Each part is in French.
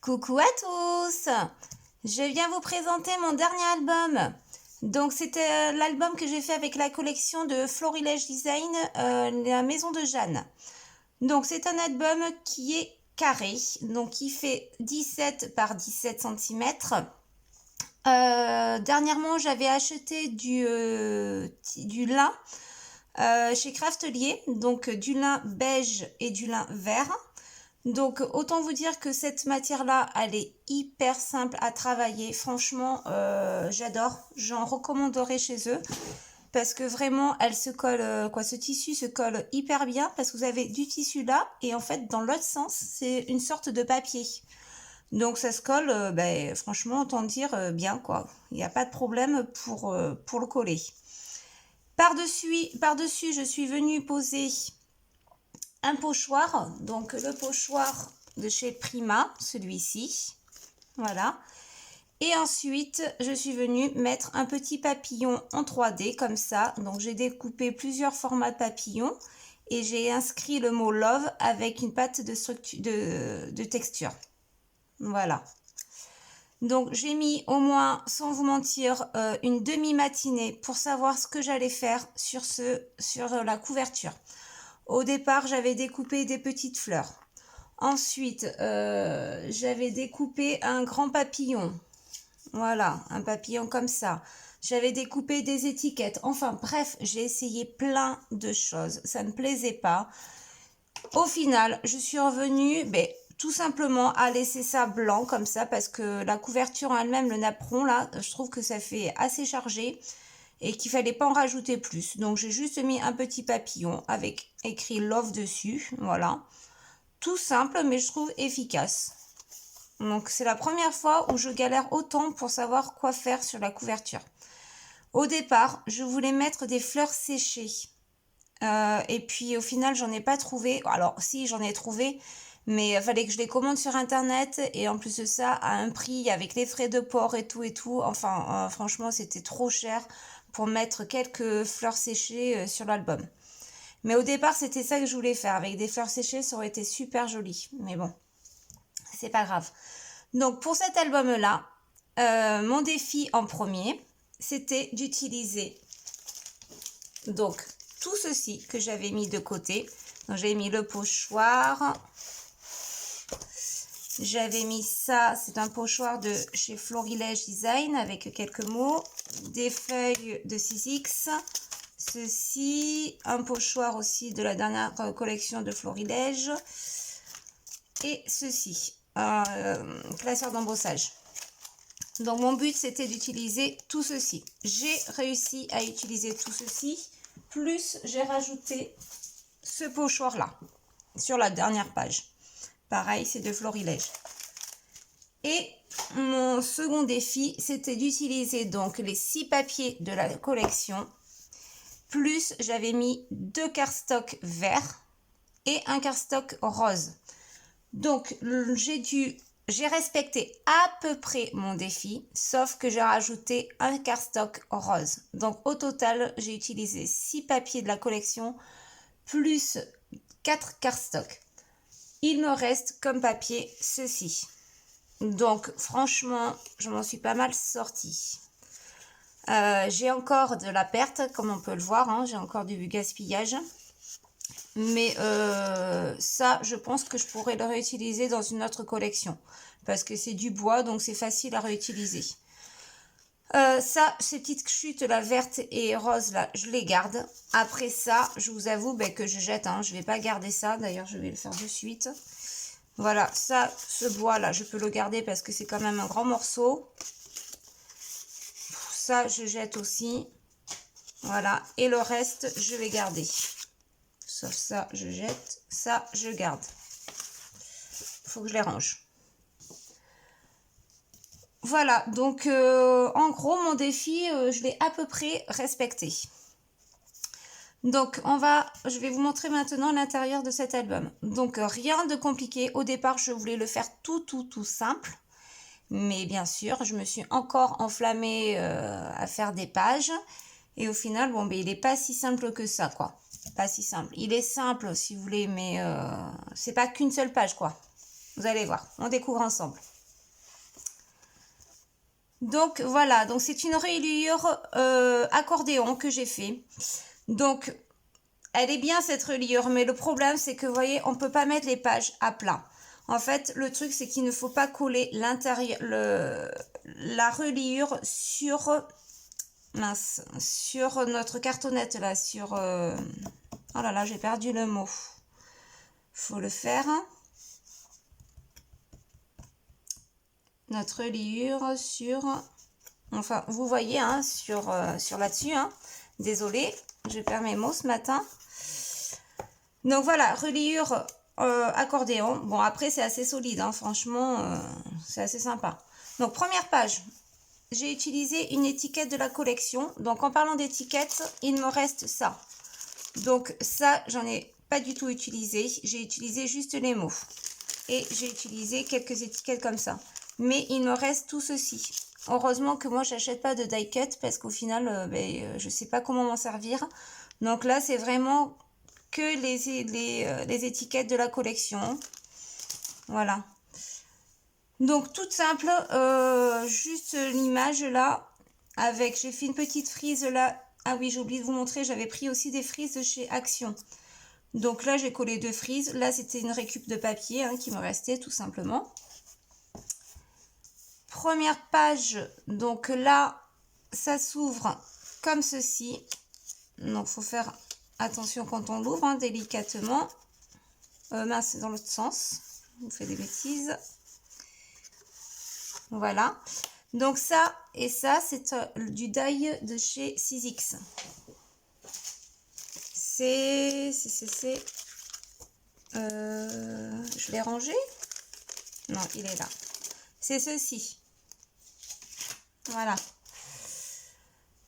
Coucou à tous! Je viens vous présenter mon dernier album. Donc c'était l'album que j'ai fait avec la collection de Florilège Design, la maison de Jeanne. Donc c'est un album qui est carré, donc il fait 17 par 17 cm. Dernièrement j'avais acheté du lin chez Craftelier, donc du lin beige et du lin vert. Donc autant vous dire que cette matière là elle est hyper simple à travailler, franchement j'adore, j'en recommanderais chez eux parce que vraiment elle se colle, ce tissu se colle hyper bien parce que vous avez du tissu là et en fait dans l'autre sens c'est une sorte de papier, donc ça se colle franchement autant dire bien quoi, il n'y a pas de problème pour le coller. Par-dessus je suis venue poser un pochoir, donc le pochoir de chez Prima, celui-ci, voilà. Et ensuite, je suis venue mettre un petit papillon en 3D, comme ça. Donc, j'ai découpé plusieurs formats de papillons et j'ai inscrit le mot Love avec une patte de texture. Voilà. Donc, j'ai mis au moins, sans vous mentir, une demi-matinée pour savoir ce que j'allais faire sur la couverture. Au départ, j'avais découpé des petites fleurs. Ensuite, j'avais découpé un grand papillon. Voilà, un papillon comme ça. J'avais découpé des étiquettes. Enfin, bref, j'ai essayé plein de choses. Ça ne plaisait pas. Au final, je suis revenue tout simplement à laisser ça blanc comme ça parce que la couverture en elle-même, le napperon, là, je trouve que ça fait assez chargé et qu'il fallait pas en rajouter plus. Donc j'ai juste mis un petit papillon avec écrit Love dessus, voilà. Tout simple mais je trouve efficace. Donc c'est la première fois où je galère autant pour savoir quoi faire sur la couverture. Au départ, je voulais mettre des fleurs séchées. Et puis au final, j'en ai pas trouvé. Alors si, j'en ai trouvé, mais il fallait que je les commande sur internet et en plus de ça, à un prix avec les frais de port et tout. Enfin, franchement, c'était trop cher pour mettre quelques fleurs séchées sur l'album. Mais au départ, c'était ça que je voulais faire. Avec des fleurs séchées, ça aurait été super joli. Mais bon, c'est pas grave. Donc, pour cet album-là, mon défi en premier, c'était d'utiliser donc tout ceci que j'avais mis de côté. Donc, j'ai mis le pochoir. J'avais mis ça, c'est un pochoir de chez Florilège Design avec quelques mots, des feuilles de 6X, ceci, un pochoir aussi de la dernière collection de Florilège et ceci, un classeur d'embossage. Donc mon but c'était d'utiliser tout ceci. J'ai réussi à utiliser tout ceci, plus j'ai rajouté ce pochoir là sur la dernière page. Pareil, c'est de Florilège. Et mon second défi, c'était d'utiliser donc les 6 papiers de la collection. Plus j'avais mis 2 cardstocks verts et un cardstock rose. Donc j'ai respecté à peu près mon défi, sauf que j'ai rajouté un cardstock rose. Donc au total, j'ai utilisé 6 papiers de la collection plus 4 cardstocks. Il me reste comme papier ceci. Donc franchement, je m'en suis pas mal sortie. J'ai encore de la perte, comme on peut le voir, hein, j'ai encore du gaspillage. Mais ça, je pense que je pourrais le réutiliser dans une autre collection. Parce que c'est du bois, donc c'est facile à réutiliser. Ça, ces petites chutes là, vertes et roses là, je les garde. Après ça, je vous avoue que je jette. Hein, je vais pas garder ça. D'ailleurs, je vais le faire de suite. Voilà, ça, ce bois là, je peux le garder parce que c'est quand même un grand morceau. Ça, je jette aussi. Voilà, et le reste, je vais garder. Sauf ça, je jette. Ça, je garde. Il faut que je les range. Voilà, donc en gros, mon défi, je l'ai à peu près respecté. Donc, je vais vous montrer maintenant l'intérieur de cet album. Donc, rien de compliqué. Au départ, je voulais le faire tout simple. Mais bien sûr, je me suis encore enflammée à faire des pages. Et au final, bon, il n'est pas si simple que ça, quoi. Pas si simple. Il est simple, si vous voulez, mais c'est pas qu'une seule page, quoi. Vous allez voir, on découvre ensemble. Donc voilà, donc c'est une reliure accordéon que j'ai fait. Donc elle est bien cette reliure, mais le problème c'est que vous voyez, on ne peut pas mettre les pages à plat. En fait, le truc c'est qu'il ne faut pas coller l'intérieur, la reliure sur, mince, sur notre cartonnette là, sur... oh là là, j'ai perdu le mot. Faut le faire. Notre reliure sur... Enfin, vous voyez, hein, sur là-dessus. Hein. Désolée, je perds mes mots ce matin. Donc voilà, reliure accordéon. Bon, après, c'est assez solide. Hein, franchement, c'est assez sympa. Donc, première page. J'ai utilisé une étiquette de la collection. Donc, en parlant d'étiquette, il me reste ça. Donc, ça, j'en ai pas du tout utilisé. J'ai utilisé juste les mots. Et j'ai utilisé quelques étiquettes comme ça. Mais il me reste tout ceci. Heureusement que moi, j'achète pas de die cut parce qu'au final, je sais pas comment m'en servir. Donc là, c'est vraiment que les étiquettes de la collection. Voilà. Donc, toute simple. Juste l'image là. Avec, j'ai fait une petite frise là. Ah oui, j'ai oublié de vous montrer. J'avais pris aussi des frises de chez Action. Donc là, j'ai collé 2 frises. Là, c'était une récup de papier hein, qui me restait tout simplement. Première page, donc là, ça s'ouvre comme ceci. Donc, il faut faire attention quand on l'ouvre, hein, délicatement. Mince, dans l'autre sens. On fait des bêtises. Voilà. Donc, ça et ça, c'est du die de chez Sizzix. Je l'ai rangé? Non, il est là. C'est ceci. Voilà.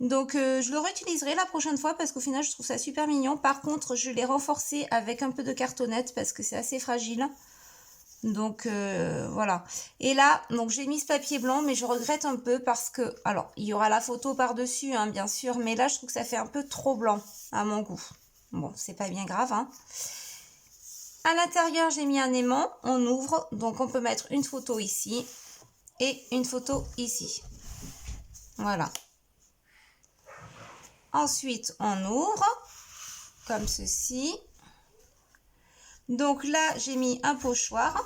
Donc, je le réutiliserai la prochaine fois parce qu'au final, je trouve ça super mignon. Par contre, je l'ai renforcé avec un peu de cartonnette parce que c'est assez fragile. Donc, voilà. Et là, donc j'ai mis ce papier blanc, mais je regrette un peu parce que... Alors, il y aura la photo par-dessus, hein, bien sûr. Mais là, je trouve que ça fait un peu trop blanc à mon goût. Bon, c'est pas bien grave, hein. À l'intérieur, j'ai mis un aimant. On ouvre. Donc, on peut mettre une photo ici et une photo ici. Voilà. Ensuite, on ouvre comme ceci. Donc là, j'ai mis un pochoir.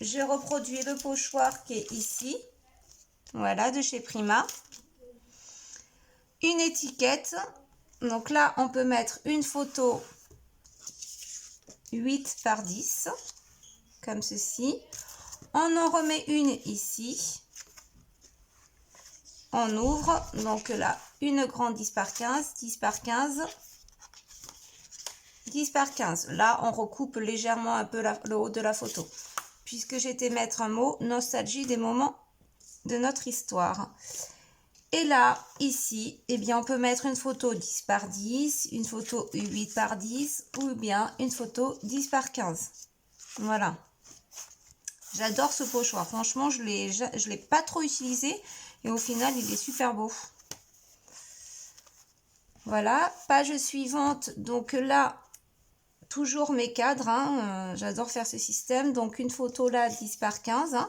J'ai reproduit le pochoir qui est ici. Voilà, de chez Prima. Une étiquette. Donc là, on peut mettre une photo 8 par 10. Comme ceci. On en remet une ici. On ouvre. Donc là, une grande 10 par 15. 10 par 15. 10 par 15. Là, on recoupe légèrement un peu le haut de la photo. Puisque j'étais mettre un mot, nostalgie des moments de notre histoire. Et là, ici, eh bien, on peut mettre une photo 10 par 10, une photo 8 par 10 ou bien une photo 10 par 15. Voilà. J'adore ce pochoir. Franchement, je l'ai pas trop utilisé et au final, il est super beau. Voilà. Page suivante. Donc là, toujours mes cadres. Hein, j'adore faire ce système. Donc, une photo là, 10 par 15. Hein,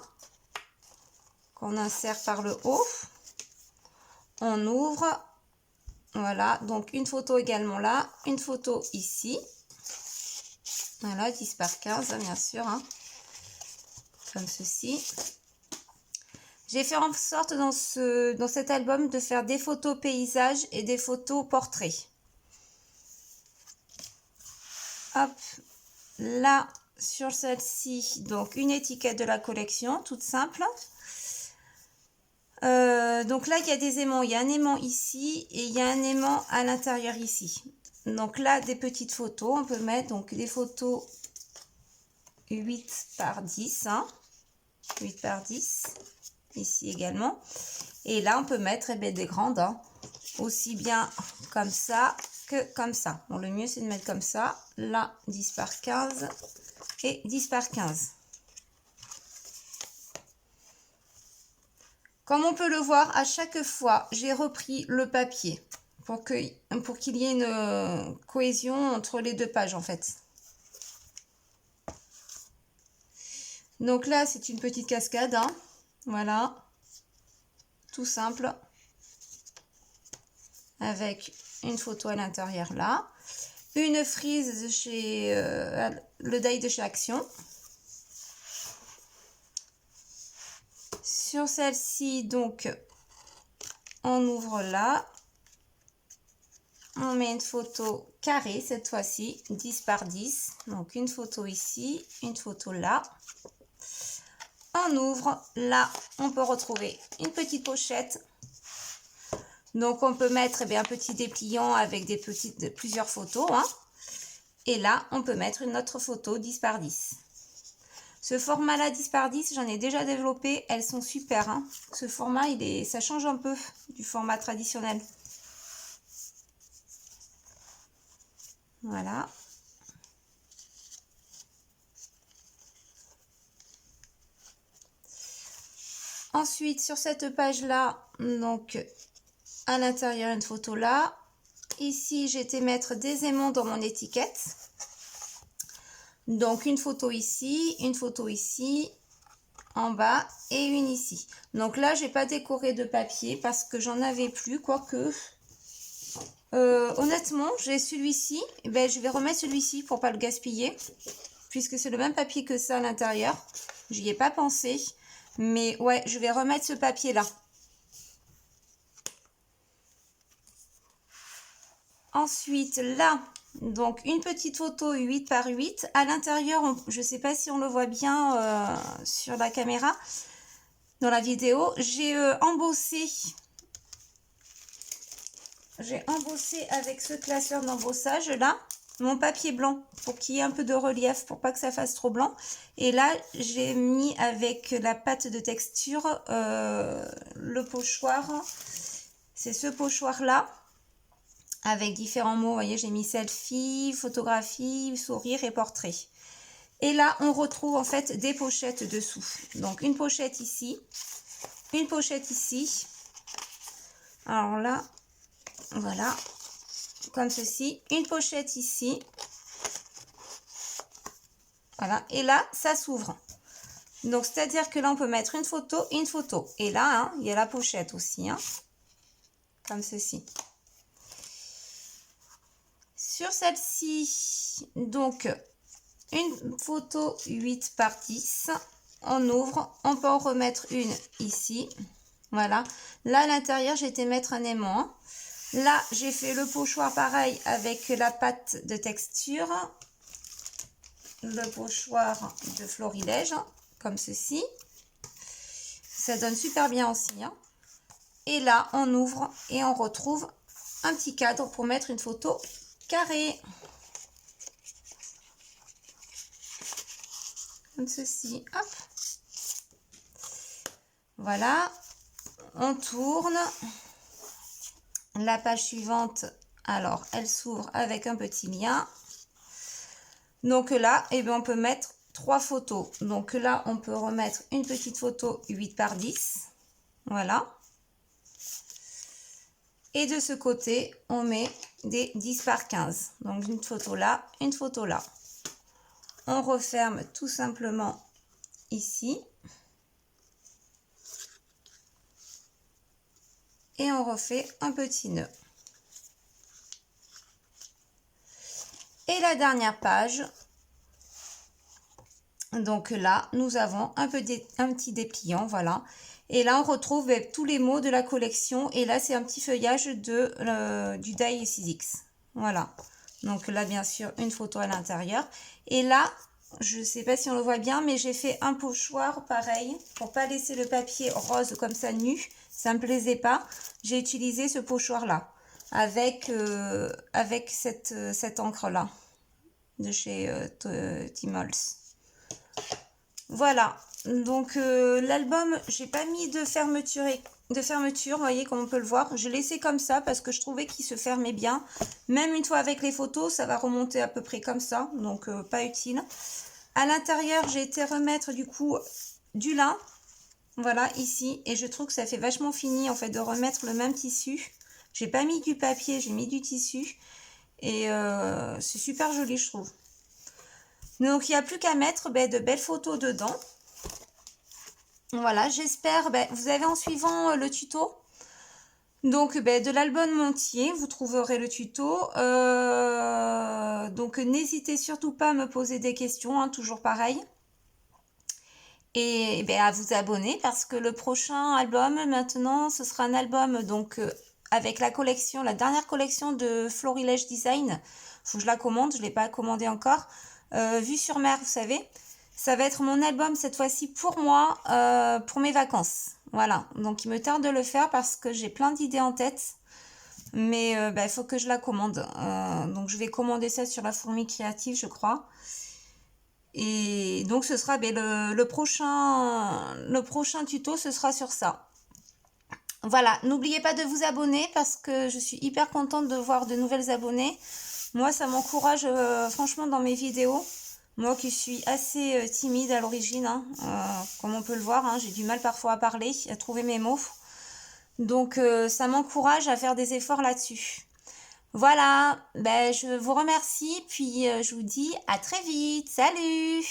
qu'on insère par le haut. On ouvre. Voilà, donc une photo également là, une photo ici. Voilà, 10 par 15, bien sûr, hein, comme ceci. J'ai fait en sorte dans cet album de faire des photos paysages et des photos portraits. Hop, là, sur celle-ci, donc une étiquette de la collection, toute simple. Donc là, il y a des aimants. Il y a un aimant ici et il y a un aimant à l'intérieur ici. Donc là, des petites photos. On peut mettre donc des photos 8 par 10. Hein, 8 par 10. Ici également. Et là, on peut mettre des grandes. Hein, aussi bien comme ça que comme ça. Bon, le mieux, c'est de mettre comme ça. Là, 10 par 15 et 10 par 15. Comme on peut le voir, à chaque fois, j'ai repris le papier pour qu'il y ait une cohésion entre les 2 pages, en fait. Donc là, c'est une petite cascade. Hein. Voilà. tout simple, avec une photo à l'intérieur là. Une frise de chez le die de chez Action. Sur celle-ci, donc, on ouvre là. On met une photo carrée cette fois-ci, 10 par 10. Donc, une photo ici, une photo là. On ouvre. Là, on peut retrouver une petite pochette. Donc, on peut mettre un petit dépliant avec plusieurs photos. Hein. Et là, on peut mettre une autre photo 10 par 10. Ce format-là, 10 par 10, j'en ai déjà développé. Elles sont super. Hein. Ce format, ça change un peu du format traditionnel. Voilà. Ensuite, sur cette page-là, donc, à l'intérieur, une photo là. Ici, j'ai été mettre des aimants dans mon étiquette. Donc, une photo ici, en bas et une ici. Donc là, j'ai pas décoré de papier parce que j'en avais plus, quoique... honnêtement, j'ai celui-ci. Je vais remettre celui-ci pour pas le gaspiller. Puisque c'est le même papier que ça à l'intérieur. J'y ai pas pensé. Mais ouais, je vais remettre ce papier-là. Ensuite, là, donc une petite photo 8 par 8. À l'intérieur, je ne sais pas si on le voit bien sur la caméra, dans la vidéo. J'ai embossé avec ce classeur d'embossage là, mon papier blanc pour qu'il y ait un peu de relief, pour pas que ça fasse trop blanc. Et là, j'ai mis avec la pâte de texture le pochoir. C'est ce pochoir là. Avec différents mots, vous voyez, j'ai mis selfie, photographie, sourire et portrait. Et là, on retrouve en fait des pochettes dessous. Donc, une pochette ici, une pochette ici. Alors là, voilà, comme ceci. Une pochette ici. Voilà, et là, ça s'ouvre. Donc, c'est-à-dire que là, on peut mettre une photo. Et là, hein, il y a la pochette aussi, hein, comme ceci. Sur celle-ci, donc, une photo 8 par 10. On ouvre. On peut en remettre une ici. Voilà. Là, à l'intérieur, j'ai été mettre un aimant. Là, j'ai fait le pochoir pareil avec la pâte de texture. Le pochoir de florilège, comme ceci. Ça donne super bien aussi. Hein. Et là, on ouvre et on retrouve un petit cadre pour mettre une photo carrée. Comme ceci. Hop. Voilà. On tourne. La page suivante, alors, elle s'ouvre avec un petit lien. Donc là, on peut mettre 3 photos. Donc là, on peut remettre une petite photo 8 par 10. Voilà. Et de ce côté, on met des 10 par 15. Donc une photo là, une photo là. On referme tout simplement ici. Et on refait un petit nœud. Et la dernière page, donc là, nous avons un petit dépliant, voilà. Et là, on retrouve tous les mots de la collection. Et là, c'est un petit feuillage du die 6X. Voilà. Donc là, bien sûr, une photo à l'intérieur. Et là, je ne sais pas si on le voit bien, mais j'ai fait un pochoir pareil. Pour pas laisser le papier rose comme ça nu, ça me plaisait pas. J'ai utilisé ce pochoir-là. Avec cette encre-là. De chez Timols. Voilà, donc l'album, j'ai pas mis de fermeture, vous voyez comme on peut le voir. Je l'ai laissé comme ça parce que je trouvais qu'il se fermait bien. Même une fois avec les photos, ça va remonter à peu près comme ça, donc pas utile. À l'intérieur, j'ai été remettre du coup du lin, voilà, ici. Et je trouve que ça fait vachement fini en fait de remettre le même tissu. J'ai pas mis du papier, j'ai mis du tissu. Et c'est super joli, je trouve. Donc, il n'y a plus qu'à mettre de belles photos dedans. Voilà, j'espère, vous avez en suivant le tuto, donc de l'album entier, vous trouverez le tuto. Donc n'hésitez surtout pas à me poser des questions, hein, toujours pareil. Et à vous abonner parce que le prochain album, maintenant, ce sera un album donc avec la collection, la dernière collection de Florilège Design. Faut que je la commande, je ne l'ai pas commandée encore. Vue sur mer, vous savez. Ça va être mon album cette fois-ci pour moi, pour mes vacances. Voilà, donc il me tarde de le faire parce que j'ai plein d'idées en tête. Mais il faut que je la commande. Donc je vais commander ça sur la Fourmi Créative, je crois. Et donc ce sera le prochain tuto, ce sera sur ça. Voilà, n'oubliez pas de vous abonner parce que je suis hyper contente de voir de nouvelles abonnées. Moi, ça m'encourage franchement dans mes vidéos. Moi qui suis assez timide à l'origine, hein, comme on peut le voir, hein, j'ai du mal parfois à parler, à trouver mes mots. Donc ça m'encourage à faire des efforts là-dessus. Voilà, je vous remercie, puis je vous dis à très vite. Salut!